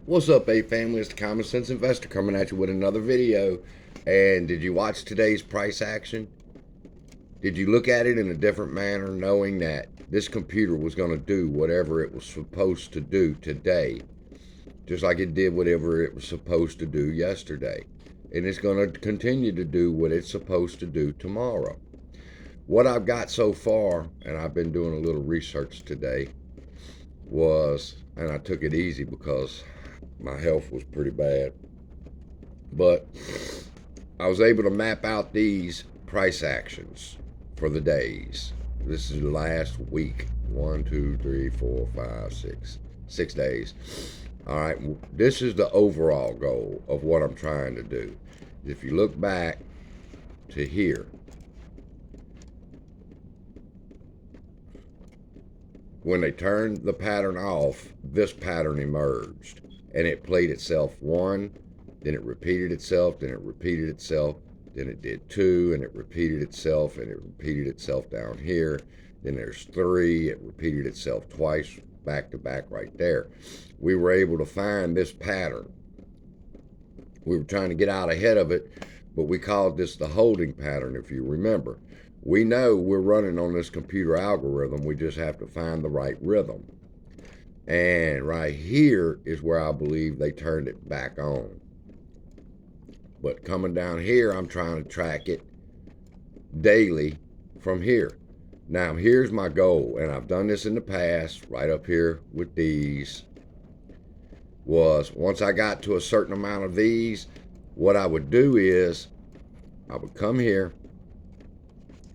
What's up, A family? It's the Common Sense Investor coming at you with another video. And did you watch today's price action? Did you look at it in a different manner, knowing that this computer was going to do whatever it was supposed to do today, just like it did whatever it was supposed to do yesterday? And it's going to continue to do what it's supposed to do tomorrow. What I've got so far, and I've been doing a little research today, and I took it easy because my health was pretty bad, but I was able to map out these price actions for the days. This is the last week. 1, 2, 3, 4, 5, 6. 6 days. All right, this is the overall goal of what I'm trying to do. If you look back to here, when they turned the pattern off, this pattern emerged. And it played itself one, then it repeated itself, then it repeated itself, then it did two, and it repeated itself, and it repeated itself down here. Then there's three, it repeated itself twice, back to back right there. We were able to find this pattern. We were trying to get out ahead of it, but we called this the holding pattern, if you remember. We know we're running on this computer algorithm, we just have to find the right rhythm. And right here is where I believe they turned it back on. But coming down here, I'm trying to track it daily from here. Now, here's my goal, and I've done this in the past, right up here with these, was once I got to a certain amount of these, what I would do is I would come here,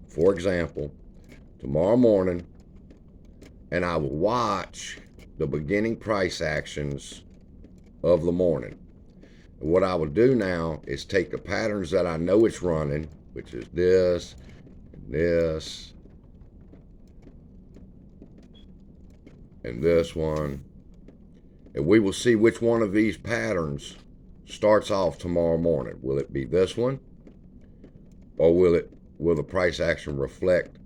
for example, tomorrow morning, and I would watch the beginning price actions of the morning. And what I will do now is take the patterns that I know it's running, which is this, and this, and this one, and we will see which one of these patterns starts off tomorrow morning. Will it be this one, or will the price action reflect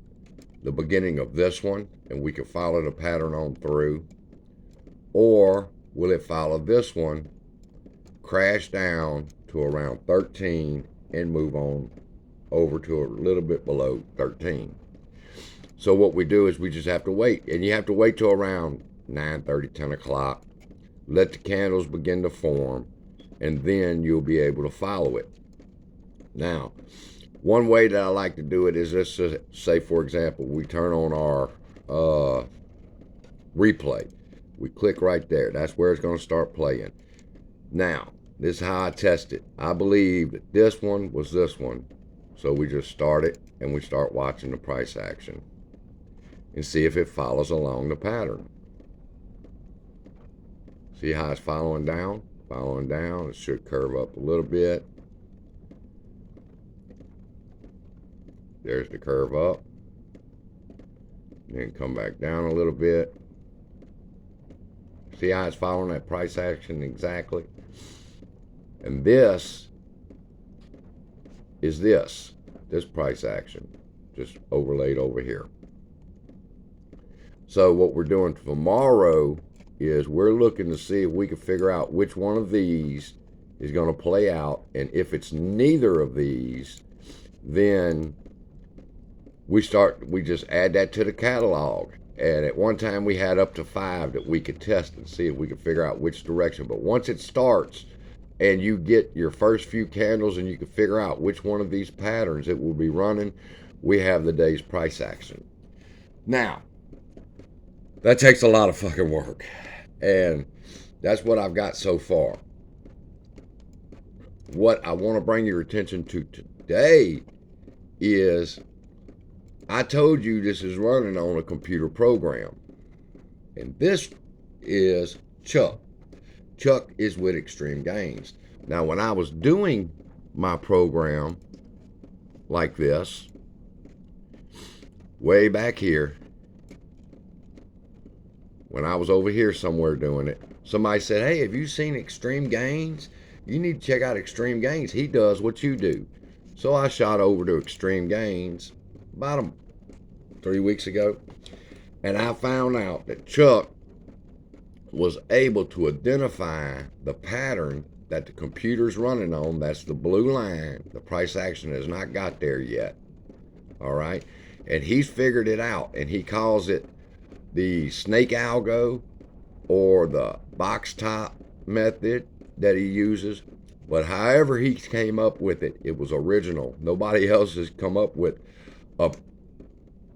the beginning of this one, and we can follow the pattern on through? Or will it follow this one, crash down to around 13, and move on over to a little bit below 13? So what we do is we just have to wait. And you have to wait till around 9:30, 10 o'clock. Let the candles begin to form, and then you'll be able to follow it. Now, one way that I like to do it is, let's say, for example, we turn on our replay. We click right there. That's where it's going to start playing. Now, this is how I test it. I believe that this one was this one. So we just start it and we start watching the price action and see if it follows along the pattern. See how it's following down? Following down. It should curve up a little bit. There's the curve up. Then come back down a little bit. See how it's following that price action exactly? And this is this price action, just overlaid over here. So what we're doing tomorrow is we're looking to see if we can figure out which one of these is going to play out. And if it's neither of these, then we just add that to the catalog. And at one time we had up to 5 that we could test and see if we could figure out which direction. But once it starts and you get your first few candles and you can figure out which one of these patterns it will be running, we have the day's price action. Now, that takes a lot of fucking work. And that's what I've got so far. What I want to bring your attention to today is, I told you this is running on a computer program. And this is Chuck. Chuck is with Xtream Gainz. Now, when I was doing my program like this, way back here, when I was over here somewhere doing it, somebody said, hey, have you seen Xtream Gainz? You need to check out Xtream Gainz. He does what you do. So I shot over to Xtream Gainz about 3 weeks ago, and I found out that Chuck was able to identify the pattern that the computer's running on. That's the blue line. The price action has not got there yet. All right. And he's figured it out, and he calls it the snake algo or the box top method that he uses. But however he came up with it, it was original. Nobody else has come up with a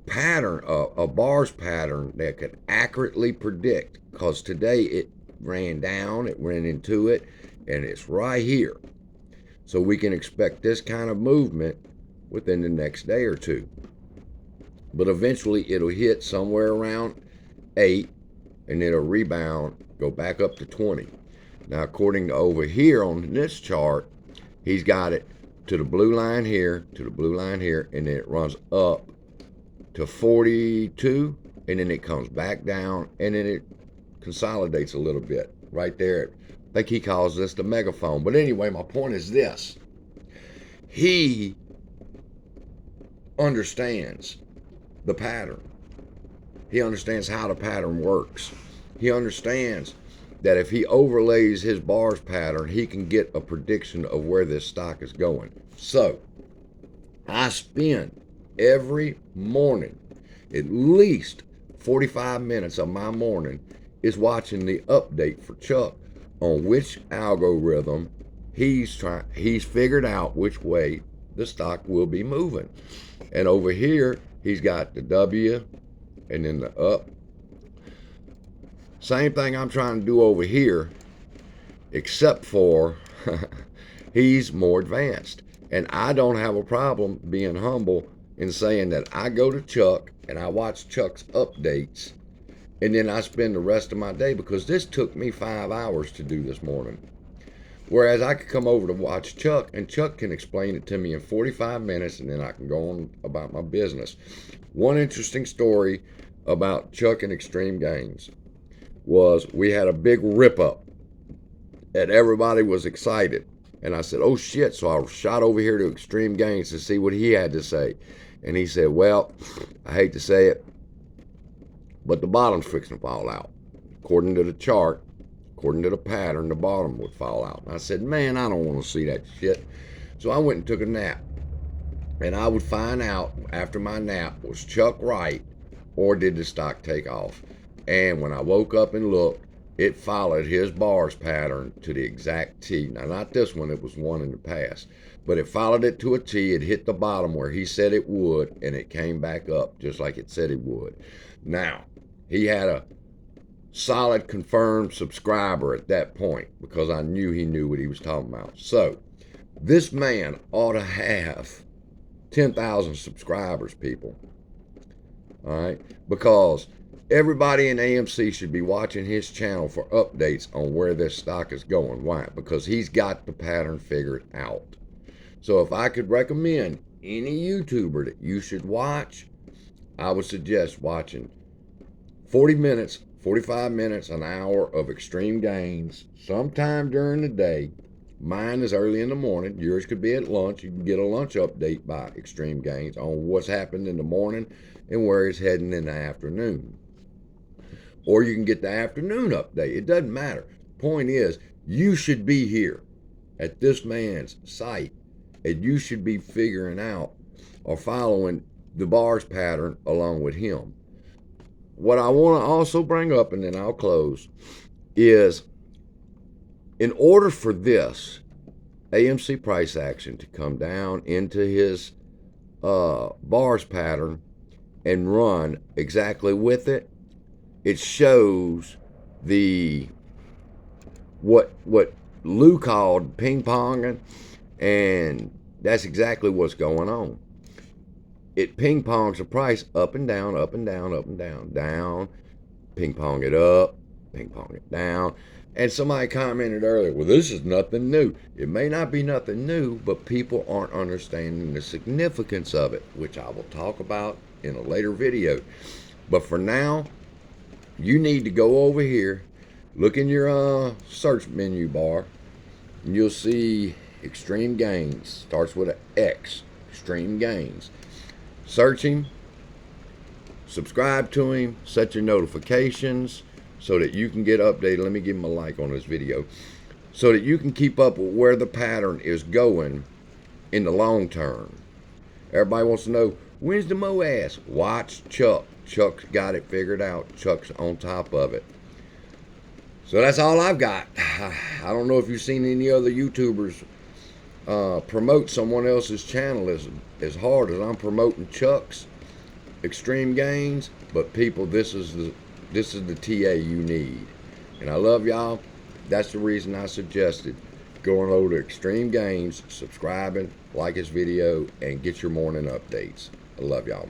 pattern, a bars pattern that could accurately predict, because today it ran down, it ran into it, and it's right here. So we can expect this kind of movement within the next day or two. But eventually it'll hit somewhere around 8, and it'll rebound, go back up to 20. Now, according to over here on this chart, he's got it to the blue line here, to the blue line here, and then it runs up to 42, and then it comes back down, and then it consolidates a little bit right there. I think he calls this the megaphone. But anyway, my point is this. He understands the pattern. He understands how the pattern works. He understands that if he overlays his bars pattern, he can get a prediction of where this stock is going. So I spend every morning at least 45 minutes of my morning is watching the update for Chuck on which algorithm he's figured out which way the stock will be moving. And over here he's got the W and then the up. Same thing I'm trying to do over here, except for he's more advanced. And I don't have a problem being humble in saying that I go to Chuck and I watch Chuck's updates, and then I spend the rest of my day, because this took me 5 hours to do this morning. Whereas I could come over to watch Chuck, and Chuck can explain it to me in 45 minutes, and then I can go on about my business. One interesting story about Chuck and Xtream Gainz was we had a big rip up, and everybody was excited. And I said, oh shit. So I shot over here to Xtream Gainz to see what he had to say. And he said, well, I hate to say it, but the bottom's fixing to fall out. According to the chart, according to the pattern, the bottom would fall out. And I said, man, I don't want to see that shit. So I went and took a nap. And I would find out after my nap, was Chuck right, or did the stock take off? And when I woke up and looked, it followed his bars pattern to the exact T. Now, not this one, it was one in the past. But it followed it to a T. It hit the bottom where he said it would, and it came back up just like it said it would. Now, he had a solid confirmed subscriber at that point, because I knew he knew what he was talking about. So, this man ought to have 10,000 subscribers, people. All right? Because everybody in AMC should be watching his channel for updates on where this stock is going. Why? Because he's got the pattern figured out. So if I could recommend any YouTuber that you should watch, I would suggest watching 40 minutes, 45 minutes, an hour of Xtream Gainz sometime during the day. Mine is early in the morning. Yours could be at lunch. You can get a lunch update by Xtream Gainz on what's happened in the morning and where it's heading in the afternoon. Or you can get the afternoon update. It doesn't matter. Point is, you should be here at this man's site, and you should be figuring out or following the bars pattern along with him. What I want to also bring up, and then I'll close, is in order for this AMC price action to come down into his bars pattern and run exactly with it, it shows the what Lou called ping-ponging, and that's exactly what's going on. It ping-pongs the price up and down, up and down, up and down, down, ping-pong it up, ping-pong it down. And somebody commented earlier, well, this is nothing new. It may not be nothing new, but people aren't understanding the significance of it, which I will talk about in a later video. But for now, you need to go over here, look in your search menu bar, and you'll see Xtream Gainz. Starts with an X, Xtream Gainz. Search him, subscribe to him, set your notifications, so that you can get updated. Let me give him a like on this video so that you can keep up with where the pattern is going in the long term. Everybody wants to know, when's the MOAS? Watch Chuck. Chuck's got it figured out. Chuck's on top of it. So that's all I've got. I don't know if you've seen any other YouTubers promote someone else's channel as hard as I'm promoting Chuck's Xtream Gainz. But people, this is the TA you need. And I love y'all. That's the reason I suggested going over to Xtream Gainz, subscribing, like his video, and get your morning updates. I love y'all.